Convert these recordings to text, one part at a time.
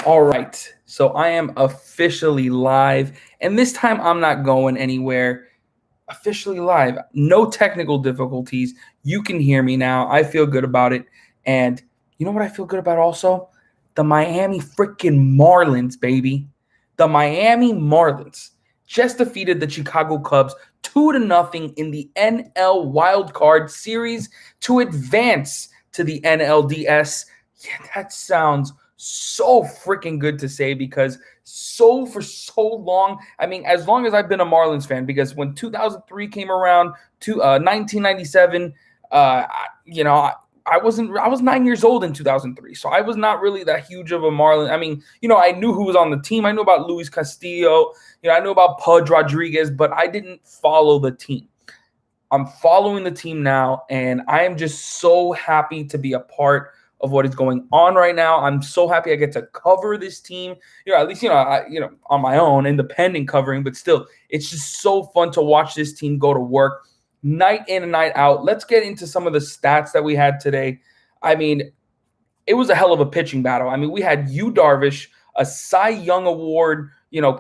All right. So I am officially live. And this time I'm not going anywhere. Officially live. No technical difficulties. You can hear me now. I feel good about it. And you know what I feel good about also? The Miami freaking Marlins, baby. The Miami Marlins just defeated the Chicago Cubs 2-0 in the NL Wild Card Series to advance to the NLDS. Yeah, that sounds so freaking good to say because for so long, I mean, as long as I've been a Marlins fan, because when 2003 came around to 1997, you know, I was 9 years old in 2003, so I was not really that huge of a Marlin. I mean, I knew who was on the team. I knew about Luis Castillo. I knew about Pudge Rodriguez, but I didn't follow the team. I'm following the team now, and I am just so happy to be a part of what is going on right now. I'm so happy I get to cover this team. At least on my own, independent covering, but still, it's just so fun to watch this team go to work night in and night out. Let's get into some of the stats that we had today. I mean, it was a hell of a pitching battle. I mean, we had Yu Darvish, a Cy Young Award,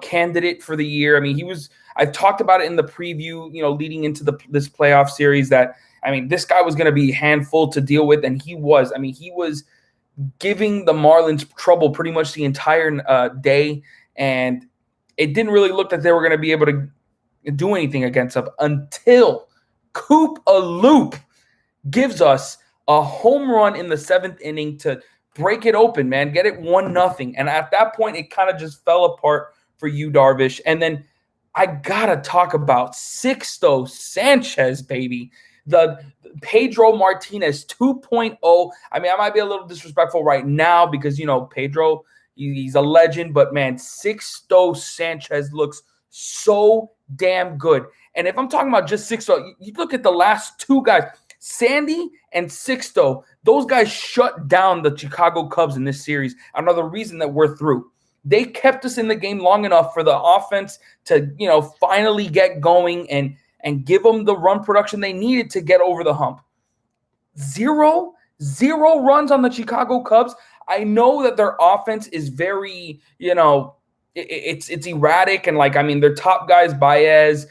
candidate for the year. I mean, I've talked about it in the preview, leading into this playoff series that, I mean, this guy was going to be a handful to deal with, and he was. I mean, he was giving the Marlins trouble pretty much the entire day, and it didn't really look like they were going to be able to do anything against him until Coop a Loop gives us a home run in the 7th inning to break it open, man, get it 1-0. And at that point, it kind of just fell apart for Yu Darvish. And then I got to talk about Sixto Sanchez, baby. The Pedro Martinez 2.0. I mean, I might be a little disrespectful right now because, Pedro, he's a legend. But, man, Sixto Sanchez looks so damn good. And if I'm talking about just Sixto, you look at the last two guys, Sandy and Sixto, those guys shut down the Chicago Cubs in this series. Another reason that we're through. They kept us in the game long enough for the offense to, finally get going and give them the run production they needed to get over the hump. Zero runs on the Chicago Cubs. I know that their offense is very, it's erratic. And their top guys, Baez,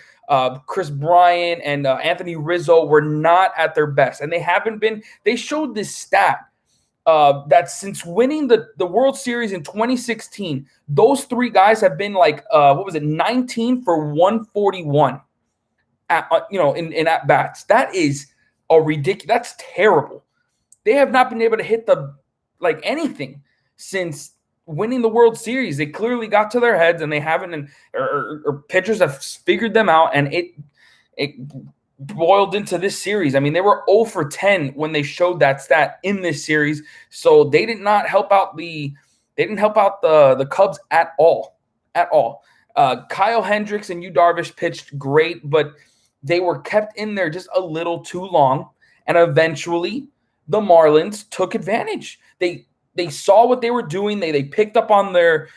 Chris Bryant, and Anthony Rizzo were not at their best. And they haven't been. They showed this stat that since winning the World Series in 2016, those three guys have been 19 for 141 in at bats. That is a ridiculous. That's terrible. They have not been able to hit anything since winning the World Series. They clearly got to their heads, and they haven't, or pitchers have figured them out, and it boiled into this series. I mean, they were 0 for 10 when they showed that stat in this series, so they did not help out the Cubs at all. Kyle Hendricks and Yu Darvish pitched great, but they were kept in there just a little too long, and eventually the Marlins took advantage. They saw what they were doing. They picked up on their,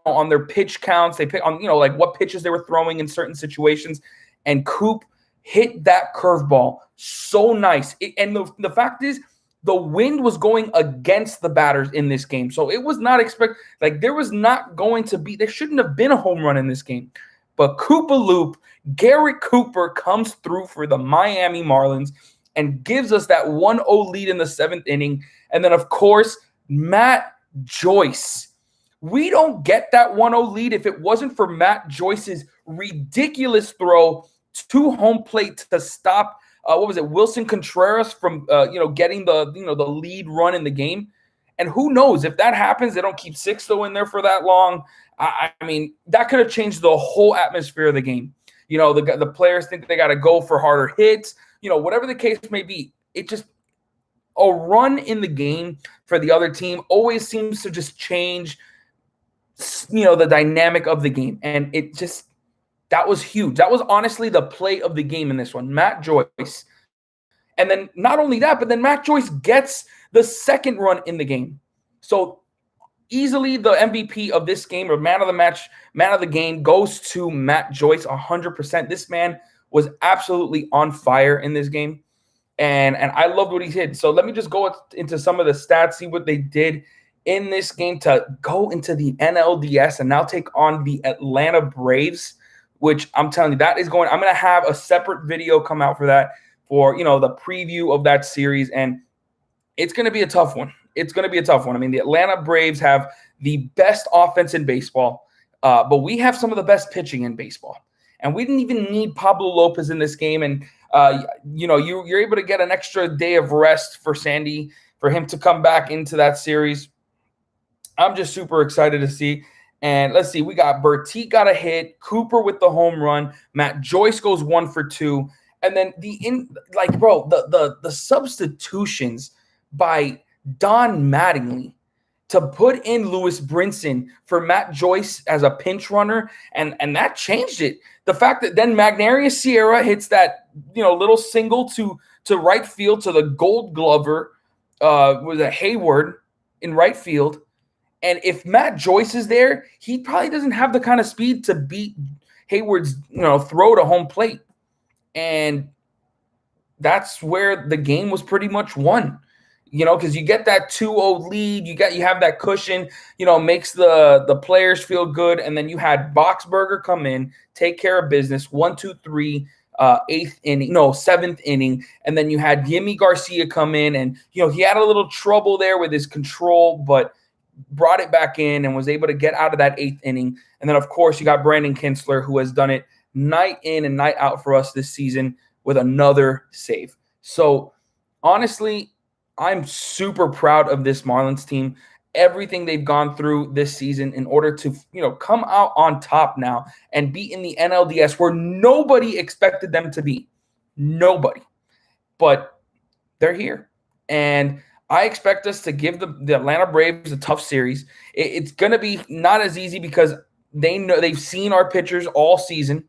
on their pitch counts. They picked on, what pitches they were throwing in certain situations. And Coop hit that curveball so nice. And the fact is, the wind was going against the batters in this game. So it was not there shouldn't have been a home run in this game. But Coop-a-Loop, Garrett Cooper comes through for the Miami Marlins and gives us that 1-0 lead in the 7th inning. And then, of course, Matt Joyce. We don't get that 1-0 lead if it wasn't for Matt Joyce's ridiculous throw to home plate to stop Wilson Contreras from getting the lead run in the game. And who knows, if that happens, they don't keep Sixto in there for that long. I mean, that could have changed the whole atmosphere of the game. The players think they got to go for harder hits. Whatever the case may be, it just a run in the game for the other team always seems to just change, the dynamic of the game. And that was huge. That was honestly the play of the game in this one, Matt Joyce. And then not only that, but then Matt Joyce gets the second run in the game. So easily the MVP of this game, or man of the match, man of the game, goes to Matt Joyce 100%. This man was absolutely on fire in this game. And I loved what he did. So let me just go into some of the stats, see what they did in this game to go into the NLDS and now take on the Atlanta Braves, which I'm telling you, I'm going to have a separate video come out for that, for, the preview of that series. And it's going to be a tough one. It's going to be a tough one. I mean, the Atlanta Braves have the best offense in baseball, but we have some of the best pitching in baseball. And we didn't even need Pablo Lopez in this game. And, you're able to get an extra day of rest for Sandy, for him to come back into that series. I'm just super excited to see. And let's see, we got Bertique got a hit, Cooper with the home run, Matt Joyce goes 1 for 2. And then the substitutions by Don Mattingly to put in Lewis Brinson for Matt Joyce as a pinch runner, and that changed it. The fact that then Magnarius Sierra hits that little single to right field to the Gold Glover with a Hayward in right field, and if Matt Joyce is there, he probably doesn't have the kind of speed to beat Hayward's throw to home plate, and that's where the game was pretty much won. Because you get that 2-0 lead, you have that cushion, makes the players feel good. And then you had Boxberger come in, take care of business, 1, 2, 3, 7th inning. And then you had Yimi Garcia come in, and, he had a little trouble there with his control, but brought it back in and was able to get out of that 8th inning. And then, of course, you got Brandon Kinsler, who has done it night in and night out for us this season with another save. So, honestly, I'm super proud of this Marlins team, everything they've gone through this season in order to, come out on top now and be in the NLDS where nobody expected them to be. Nobody. But they're here. And I expect us to give the Atlanta Braves a tough series. It's going to be not as easy because they've seen our pitchers all season.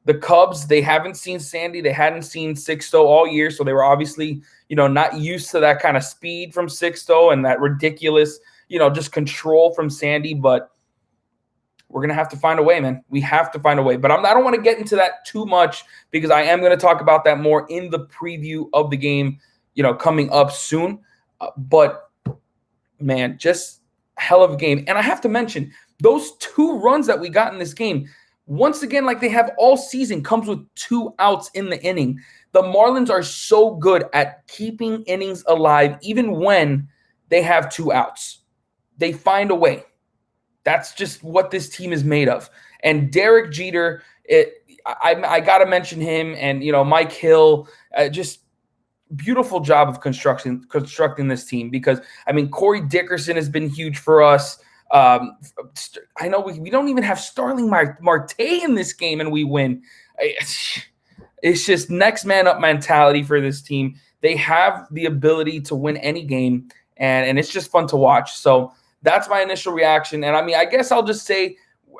The Cubs, they haven't seen Sandy. They hadn't seen Sixto all year, so they were obviously, not used to that kind of speed from Sixto and that ridiculous, just control from Sandy. But we're going to have to find a way, man. We have to find a way. But I don't want to get into that too much because I am going to talk about that more in the preview of the game, coming up soon. But, man, just hell of a game. And I have to mention, those 2 runs that we got in this game, once again, like they have all season, comes with 2 outs in the inning. The Marlins are so good at keeping innings alive, even when they have 2 outs. They find a way. That's just what this team is made of. And Derek Jeter, I got to mention him, and, Mike Hill, just beautiful job of constructing this team because, Corey Dickerson has been huge for us. I know we don't even have Starling Marte in this game and we win. It's just next man up mentality for this team. They have the ability to win any game, and it's just fun to watch. So that's my initial reaction. And I guess I'll just say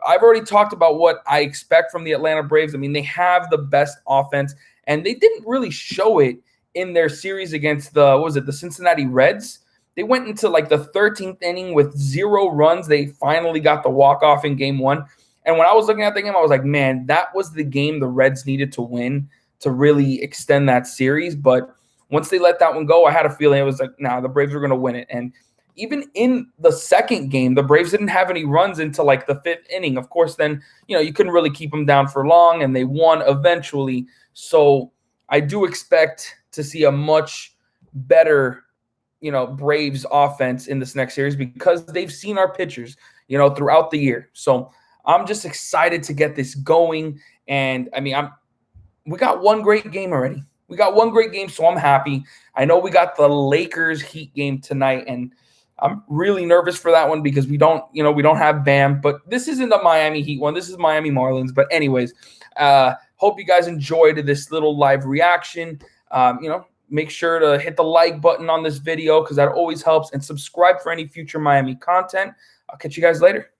I've already talked about what I expect from the Atlanta Braves. They have the best offense, and they didn't really show it in their series against the Cincinnati Reds. They went into like the 13th inning with 0 runs. They finally got the walk-off in game 1. And when I was looking at the game, I was like, man, that was the game the Reds needed to win to really extend that series. But once they let that one go, I had a feeling it was like, nah, the Braves were going to win it. And even in the second game, the Braves didn't have any runs until like the 5th inning. Of course, then, you couldn't really keep them down for long, and they won eventually. So I do expect to see a much better Braves offense in this next series because they've seen our pitchers, throughout the year. So I'm just excited to get this going. And we got one great game already. We got one great game, so I'm happy. I know we got the Lakers Heat game tonight, and I'm really nervous for that one because we don't have Bam, but this isn't the Miami Heat one. This is Miami Marlins. But anyways, hope you guys enjoyed this little live reaction. Make sure to hit the like button on this video because that always helps, and subscribe for any future Miami content. I'll catch you guys later.